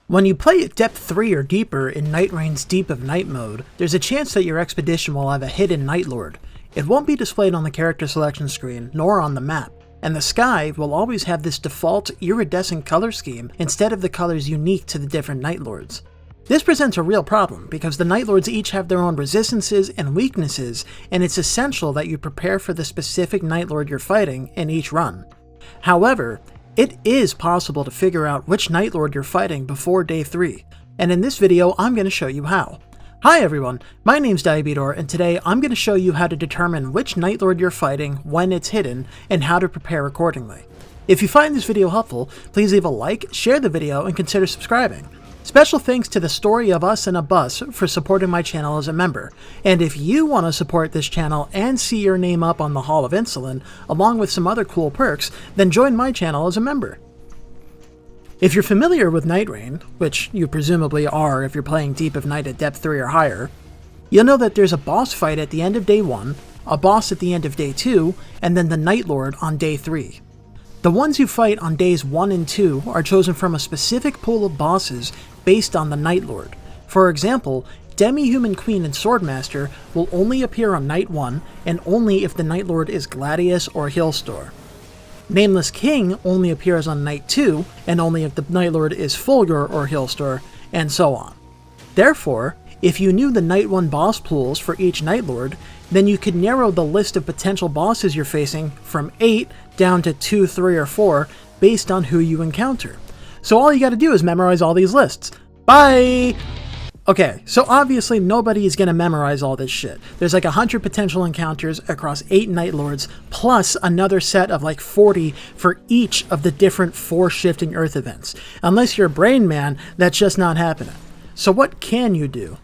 When you play at depth 3 or deeper in Nightreign Deep of Night mode, there's a chance that your expedition will have a hidden Nightlord. It won't be displayed on the character selection screen, nor on the map, and the sky will always have this default iridescent color scheme instead of the colors unique to the different Nightlords. This presents a real problem because the Nightlords each have their own resistances and weaknesses, and it's essential that you prepare for the specific Nightlord you're fighting in each run. However, it is possible to figure out which Nightlord you're fighting before day 3, and in this video I'm going to show you how. Hi everyone, my name's Diabedor, and today I'm going to show you how to determine which Nightlord you're fighting when it's hidden, and how to prepare accordingly. If you find this video helpful, please leave a like, share the video, and consider subscribing. Special thanks to the Story of Us in a Bus for supporting my channel as a member, and if you want to support this channel and see your name up on the Hall of Insulin, along with some other cool perks, then join my channel as a member. If you're familiar with Nightreign, which you presumably are if you're playing Deep of Night at depth 3 or higher, you'll know that there's a boss fight at the end of day 1, a boss at the end of day 2, and then the Nightlord on day 3. The ones you fight on days 1 and 2 are chosen from a specific pool of bosses based on the Nightlord. For example, Demi-Human Queen and Swordmaster will only appear on night 1 and only if the Nightlord is Gladius or Hillstor. Nameless King only appears on night 2 and only if the Nightlord is Fulgur or Hillstor, and so on. Therefore, if you knew the night 1 boss pools for each Nightlord, then you could narrow the list of potential bosses you're facing from 8 down to 2, 3, or 4 based on who you encounter. So all you gotta do is memorize all these lists. Bye! Okay, so obviously nobody is gonna memorize all this shit. There's like 100 potential encounters across 8 Nightlords, plus another set of like 40 for each of the different 4 Shifting Earth events. Unless you're Brain Man, that's just not happening. So what can you do?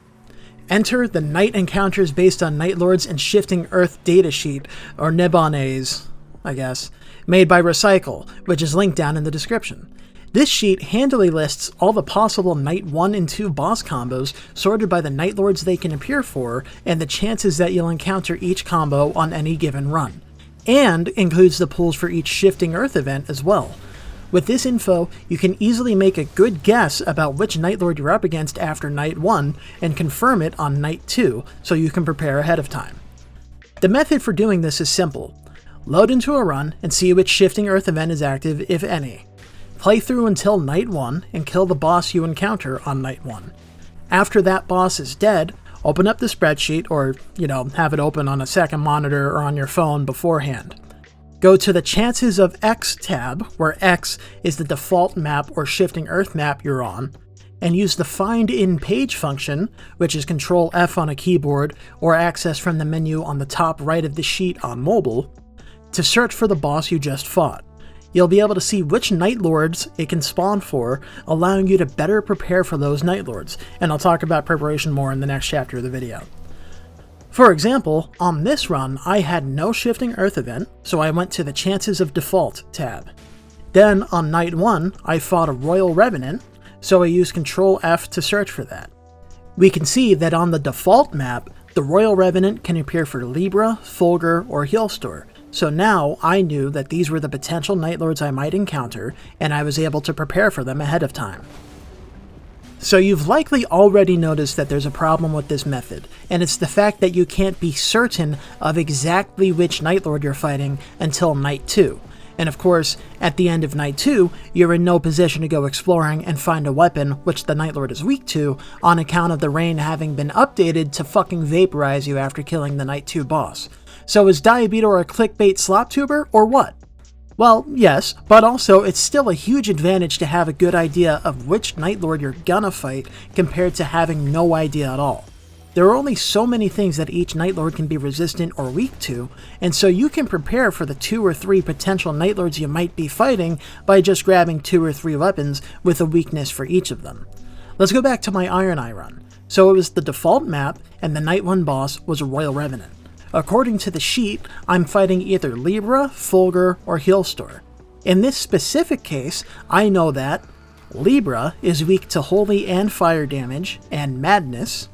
Enter the Night Encounters based on Nightlords and Shifting Earth datasheet, or Nibones, I guess, made by Recycle, which is linked down in the description. This sheet handily lists all the possible Night 1 and 2 boss combos sorted by the Nightlords they can appear for, and the chances that you'll encounter each combo on any given run, and includes the pools for each Shifting Earth event as well. With this info, you can easily make a good guess about which Nightlord you're up against after night 1 and confirm it on night 2 so you can prepare ahead of time. The method for doing this is simple. Load into a run and see which Shifting Earth event is active, if any. Play through until night 1 and kill the boss you encounter on night 1. After that boss is dead, open up the spreadsheet or, have it open on a second monitor or on your phone beforehand. Go to the Chances of X tab, where X is the default map or Shifting Earth map you're on, and use the Find in Page function, which is Control F on a keyboard or access from the menu on the top right of the sheet on mobile, to search for the boss you just fought. You'll be able to see which Nightlords it can spawn for, allowing you to better prepare for those Nightlords, and I'll talk about preparation more in the next chapter of the video. For example, on this run, I had no Shifting Earth event, so I went to the Chances of Default tab. Then, on night 1, I fought a Royal Revenant, so I used Control F to search for that. We can see that on the default map, the Royal Revenant can appear for Libra, Fulgur, or Hillstor, so now I knew that these were the potential Nightlords I might encounter, and I was able to prepare for them ahead of time. So you've likely already noticed that there's a problem with this method, and it's the fact that you can't be certain of exactly which Nightlord you're fighting until night 2. And of course, at the end of night 2, you're in no position to go exploring and find a weapon which the Nightlord is weak to, on account of the rain having been updated to fucking vaporize you after killing the night 2 boss. So is Diabedor a clickbait slop tuber, or what? Well, yes, but also it's still a huge advantage to have a good idea of which Nightlord you're gonna fight compared to having no idea at all. There are only so many things that each Nightlord can be resistant or weak to, and so you can prepare for the 2 or 3 potential Nightlords you might be fighting by just grabbing 2 or 3 weapons with a weakness for each of them. Let's go back to my Iron Eye run. So it was the default map, and the night 1 boss was a Royal Revenant. According to the sheet, I'm fighting either Libra, Fulgur, or Hillstor. In this specific case, I know that Libra is weak to Holy and Fire damage and Madness,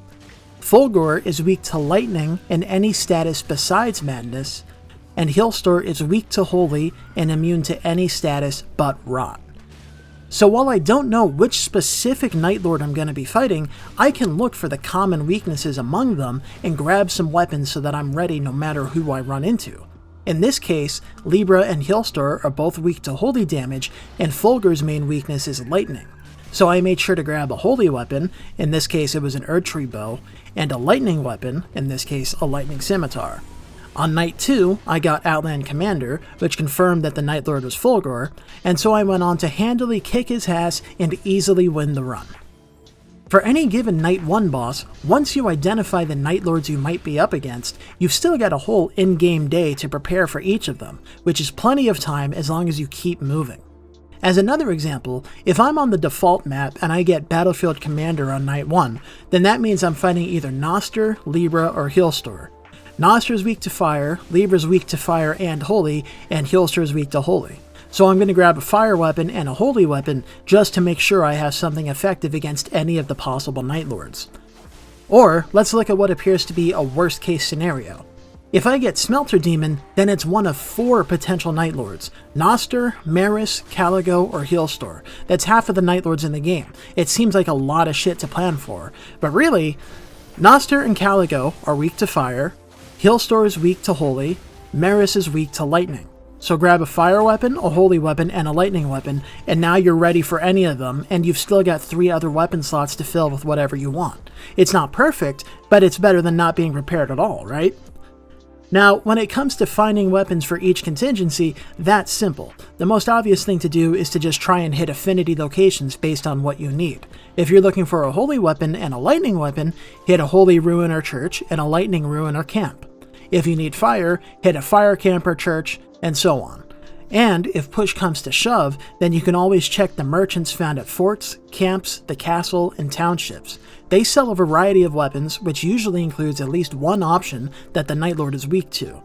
Fulgur is weak to Lightning and any status besides Madness, and Hillstor is weak to Holy and immune to any status but Rot. So while I don't know which specific Nightlord I'm going to be fighting, I can look for the common weaknesses among them and grab some weapons so that I'm ready no matter who I run into. In this case, Libra and Healstar are both weak to holy damage, and Fulgur's main weakness is lightning. So I made sure to grab a holy weapon, in this case it was an Erdtree bow, and a lightning weapon, in this case a lightning scimitar. On night 2, I got Outland Commander, which confirmed that the Nightlord was Fulgur, and so I went on to handily kick his ass and easily win the run. For any given night 1 boss, once you identify the Nightlords you might be up against, you've still got a whole in-game day to prepare for each of them, which is plenty of time as long as you keep moving. As another example, if I'm on the default map and I get Battlefield Commander on night 1, then that means I'm fighting either Noster, Libra, or Healstar. Noster is weak to fire, Libra is weak to fire and holy, and Healstar is weak to holy. So I'm going to grab a fire weapon and a holy weapon just to make sure I have something effective against any of the possible Nightlords. Or, let's look at what appears to be a worst case scenario. If I get Smelter Demon, then it's one of 4 potential Nightlords: Noster, Maris, Caligo, or Healstar. That's half of the Nightlords in the game. It seems like a lot of shit to plan for, but really, Noster and Caligo are weak to fire, Healstar is weak to holy, Maris is weak to lightning. So grab a fire weapon, a holy weapon, and a lightning weapon, and now you're ready for any of them, and you've still got 3 other weapon slots to fill with whatever you want. It's not perfect, but it's better than not being prepared at all, right? Now, when it comes to finding weapons for each contingency, that's simple. The most obvious thing to do is to just try and hit affinity locations based on what you need. If you're looking for a holy weapon and a lightning weapon, hit a holy ruin or church and a lightning ruin or camp. If you need fire, hit a fire camp or church, and so on. And if push comes to shove, then you can always check the merchants found at forts, camps, the castle, and townships. They sell a variety of weapons, which usually includes at least one option that the Nightlord is weak to.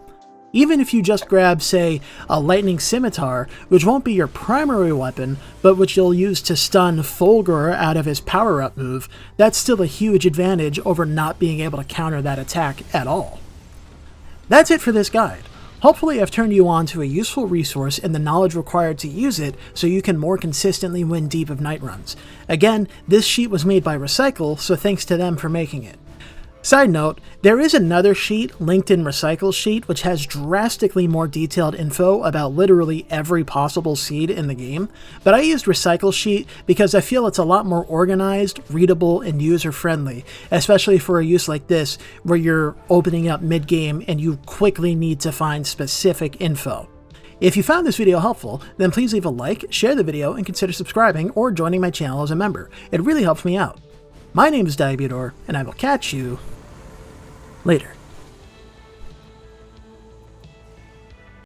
Even if you just grab, say, a lightning scimitar, which won't be your primary weapon, but which you'll use to stun Fulgur out of his power-up move, that's still a huge advantage over not being able to counter that attack at all. That's it for this guide. Hopefully I've turned you on to a useful resource and the knowledge required to use it so you can more consistently win Deep of Night runs. Again, this sheet was made by Recycle, so thanks to them for making it. Side note, there is another sheet linked in Recycle's sheet which has drastically more detailed info about literally every possible seed in the game, but I used Recycle's sheet because I feel it's a lot more organized, readable, and user-friendly, especially for a use like this where you're opening up mid-game and you quickly need to find specific info. If you found this video helpful, then please leave a like, share the video, and consider subscribing or joining my channel as a member. It really helps me out. My name is Diabudor, and I will catch you later.